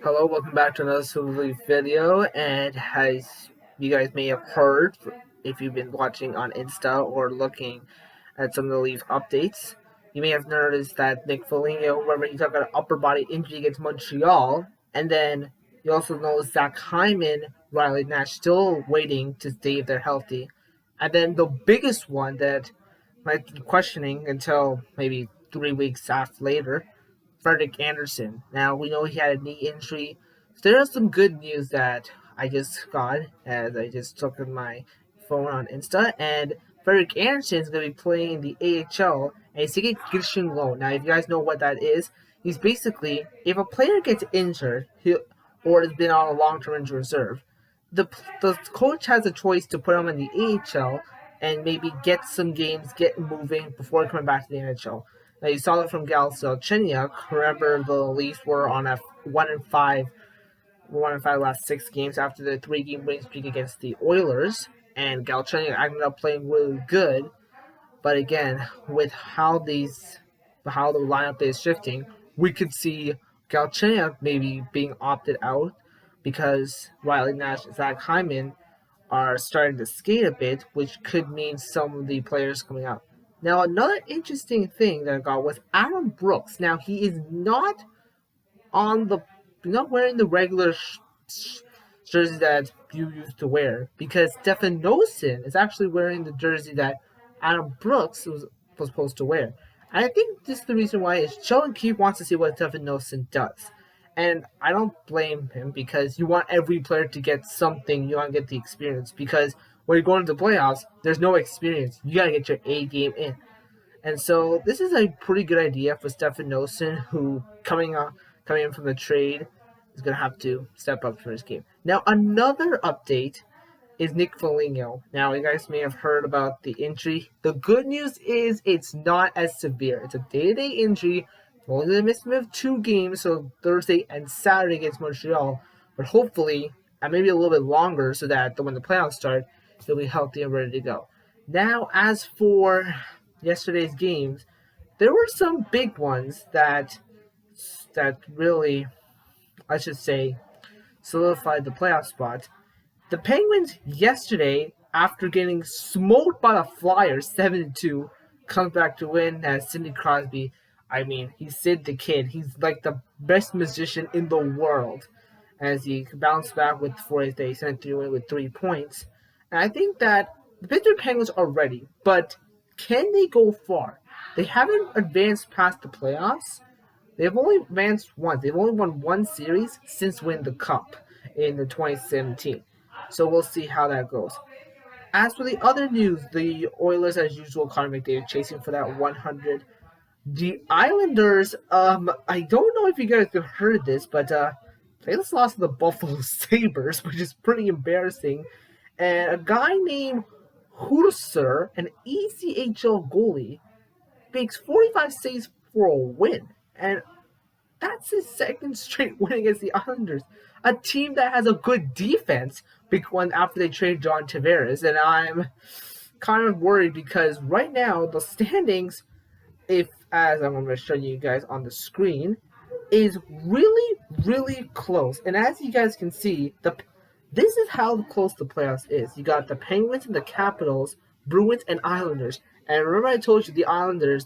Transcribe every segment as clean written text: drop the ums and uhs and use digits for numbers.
Hello, welcome back to another Silverleaf video. And as you guys may have heard, if you've been watching on Insta or looking at some of the Leaf updates, you may have noticed that Nick Foligno, remember he took an upper body injury against Montreal, and then you also know Zach Hyman, Riley Nash still waiting to see if they're healthy. And then the biggest one that might be questioning until maybe 3 weeks after later, Frederick Anderson. Now we know he had a knee injury. So there is some good news that I just got as I just took on my phone on Insta, and Frederick Anderson is going to be playing in the AHL, and he's taking conditioning loan. Now, if you guys know what that is, he's basically if a player gets injured, or has been on a long-term injury reserve, the the coach has a choice to put him in the AHL and maybe get some games, get moving before coming back to the NHL. Now you saw that from Gal Galchenyuk. Remember, the Leafs were on a 1-5 last 6 games after the 3-game winning streak against the Oilers, and Galchenyuk ended up playing really good. But again, with how the lineup is shifting, we could see Galchenyuk maybe being opted out because Riley Nash and Zach Hyman are starting to skate a bit, which could mean some of the players coming out. Now, another interesting thing that I got was Adam Brooks. Now, he is on the not wearing the regular jersey that you used to wear because Stefan Noesen is actually wearing the jersey that Adam Brooks was supposed to wear. And I think this is the reason why is Sheldon Keefe wants to see what Stefan Noesen does. And I don't blame him because you want every player to get something. You want to get the experience because when you go into the playoffs, there's no experience. You got to get your A game in. And so this is a pretty good idea for Stefan Noesen, who coming in from the trade is going to have to step up for his game. Now, another update is Nick Foligno. Now, you guys may have heard about the injury. The good news is it's not as severe. It's a day-to-day injury. Only going to miss him of 2 games, so Thursday and Saturday against Montreal. But hopefully, and maybe a little bit longer, so that when the playoffs start, he'll be healthy and ready to go. Now, as for yesterday's games, there were some big ones that really, I should say, solidified the playoff spot. The Penguins yesterday, after getting smoked by the Flyers 7-2, comes back to win as Sidney Crosby. I mean, he's Sid the Kid. He's like the best magician in the world. As he bounced back with 4 days, sent through with 3 points. And I think that the Pittsburgh Penguins are ready, but can they go far? They haven't advanced past the playoffs. They've only advanced once. They've only won one series since winning the Cup in the 2017. So we'll see how that goes. As for the other news, the Oilers, as usual, Connor McDavid chasing for that 100. The Islanders, I don't know if you guys have heard this, but they just lost to the Buffalo Sabres, which is pretty embarrassing. And a guy named Husser, an ECHL goalie, makes 45 saves for a win. And that's his second straight win against the Islanders, a team that has a good defense. Big one after they traded John Tavares, and I'm kind of worried because right now the standings, if as I'm going to show you guys on the screen, is really really close. And as you guys can see, this is how close the playoffs is. You got the Penguins and the Capitals, Bruins and Islanders. And remember I told you the Islanders,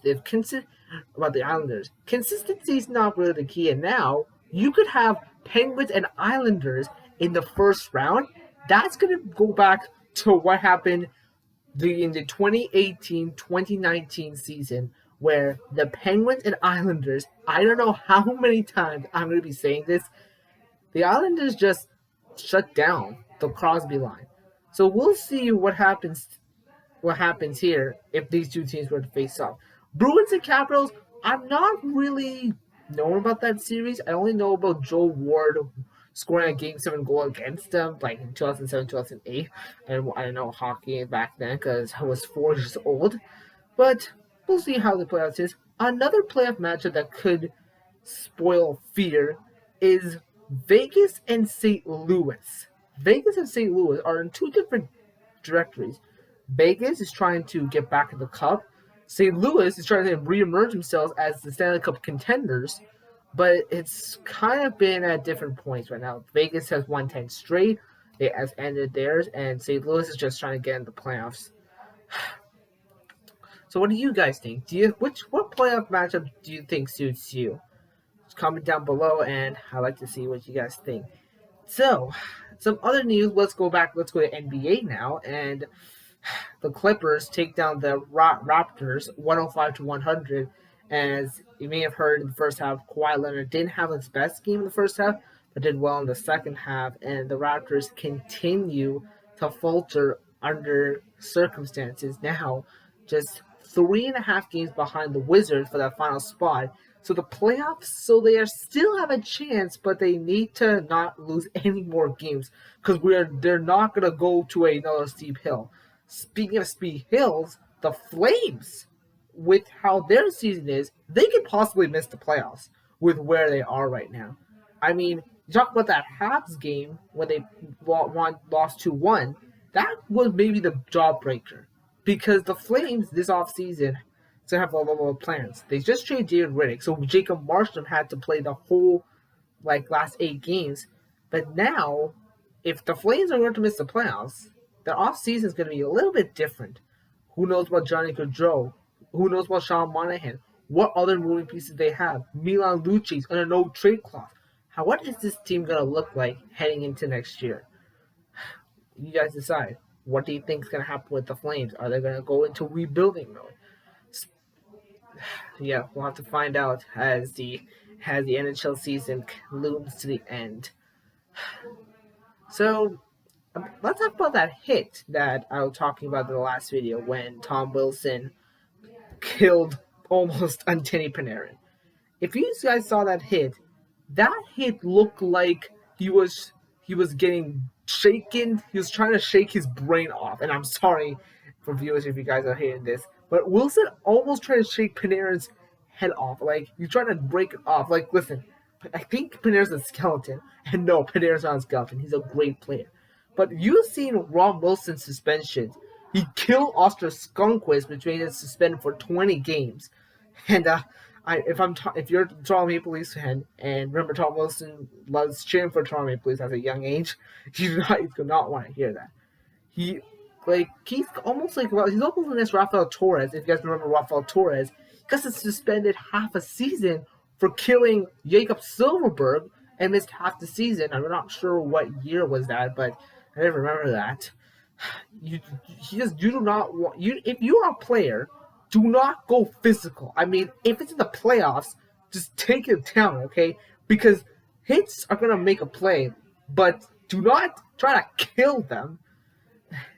about the Islanders. Consistency is not really the key, and now you could have Penguins and Islanders in the first round. That's going to go back to what happened in the 2018-2019 season, where the Penguins and Islanders, I don't know how many times I'm going to be saying this, the Islanders just shut down the Crosby line. So we'll see what happens here if these two teams were to face off. Bruins and Capitals, I'm not really knowing about that series. I only know about Joe Ward scoring a Game 7 goal against them, like in 2007, 2008. And I don't know hockey back then because I was 4 years old. But we'll see how the playoffs is. Another playoff matchup that could spoil fear is Vegas and St. Louis. Vegas and St. Louis are in 2 different directories. Vegas is trying to get back in the Cup. St. Louis is trying to reemerge themselves as the Stanley Cup contenders. but it's kind of been at different points right now. Vegas has won 10 straight. They has ended theirs, and St. Louis is just trying to get in the playoffs. So, what do you guys think? What playoff matchup do you think suits you? Just comment down below, and I'd like to see what you guys think. So, some other news. Let's go back. Let's go to NBA now, and the Clippers take down the Raptors 105-100. As you may have heard in the first half, Kawhi Leonard didn't have his best game in the first half, but did well in the second half. And the Raptors continue to falter under circumstances. Now, just 3.5 games behind the Wizards for that final spot. So the playoffs, so they are still have a chance, but they need to not lose any more games because they're not gonna go to another steep hill. Speaking of speed hills, the Flames, with how their season is, they could possibly miss the playoffs with where they are right now. I mean, you talk about that Habs game when they lost 2-1. That was maybe the jawbreaker because the Flames this offseason to have a lot of plans. They just traded David Riddick, so Jacob Markstrom had to play the whole last 8 games. But now, if the Flames are going to miss the playoffs, their off season is going to be a little bit different. Who knows about Johnny Gaudreau? Who knows about Sean Monahan? What other moving pieces they have? Milan Lucic's under no trade clause. What is this team going to look like heading into next year? You guys decide. What do you think is going to happen with the Flames? Are they going to go into rebuilding mode? Yeah, we'll have to find out as the NHL season looms to the end. So let's talk about that hit that I was talking about in the last video when Tom Wilson killed almost Antoni Panarin. If you guys saw that hit looked like he was getting shaken. He was trying to shake his brain off. And I'm sorry for viewers if you guys are hearing this, but Wilson almost tried to shake Panarin's head off. Like he's trying to break it off. Like listen, I think Panarin's a skeleton, and no, Panarin's not a skeleton. He's a great player. But you've seen Ron Wilson's suspension. He killed Oscar Skunquist, which made him suspended for 20 games. And if you're a Toronto Maple Leafs fan, and remember Tom Wilson loves cheering for Toronto Maple Leafs at a young age, you do not want to hear that. He's almost like the next Rafael Torres. If you guys remember Rafael Torres, he got suspended half a season for killing Jakob Silfverberg and missed half the season. I'm not sure what year was that, but I didn't remember that. You do not want if you are a player, do not go physical. I mean, if it's in the playoffs, just take it down, okay? Because hits are gonna make a play, but do not try to kill them.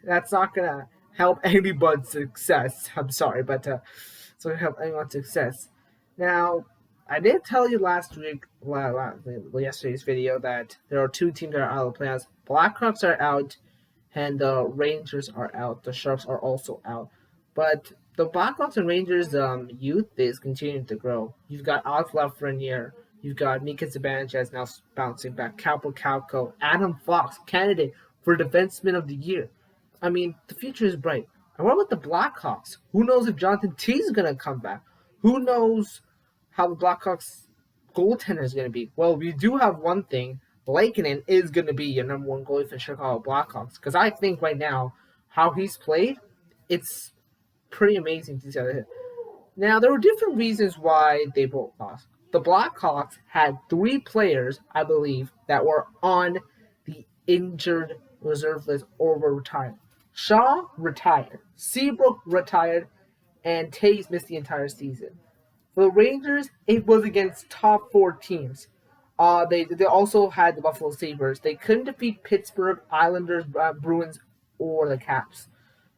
That's not gonna help anybody's success. I'm sorry, but it's not gonna help anyone's success. Now, I did tell you yesterday's video that there are 2 teams that are out of the playoffs. Blackhawks are out, and the Rangers are out. The Sharks are also out. But the Blackhawks and Rangers youth is continuing to grow. You've got Alex Lafreniere. You've got Mika Zibanejad now bouncing back. Capo Calco. Adam Fox, candidate for Defenseman of the Year. I mean, the future is bright. And what about the Blackhawks? Who knows if Jonathan Tays is going to come back? Who knows how the Blackhawks goaltender is going to be? Well, we do have one thing. Lankinen is going to be your number 1 goalie for the Chicago Blackhawks. Because I think right now, how he's played, it's pretty amazing to see. Now, there were different reasons why they both lost. The Blackhawks had 3 players, I believe, that were on the injured reserve list or were retired. Shaw retired, Seabrook retired, and Tays missed the entire season. For the Rangers, it was against top 4 teams. They also had the Buffalo Sabres. They couldn't defeat Pittsburgh, Islanders, Bruins, or the Caps.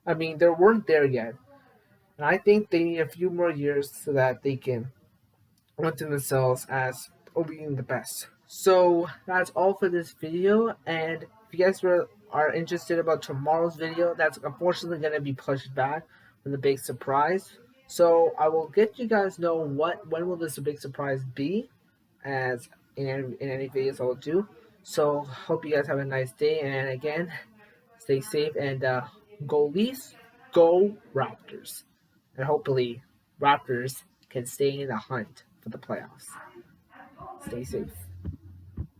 I mean, they weren't there yet. And I think they need a few more years so that they can run to themselves as being the best. So that's all for this video. And if you guys are interested about tomorrow's video, that's unfortunately going to be pushed back with a big surprise. So I will get you guys know when will this big surprise be, as in any videos I will do. So hope you guys have a nice day, and again, stay safe and go Leafs, go Raptors, and hopefully Raptors can stay in the hunt for the playoffs. Stay safe.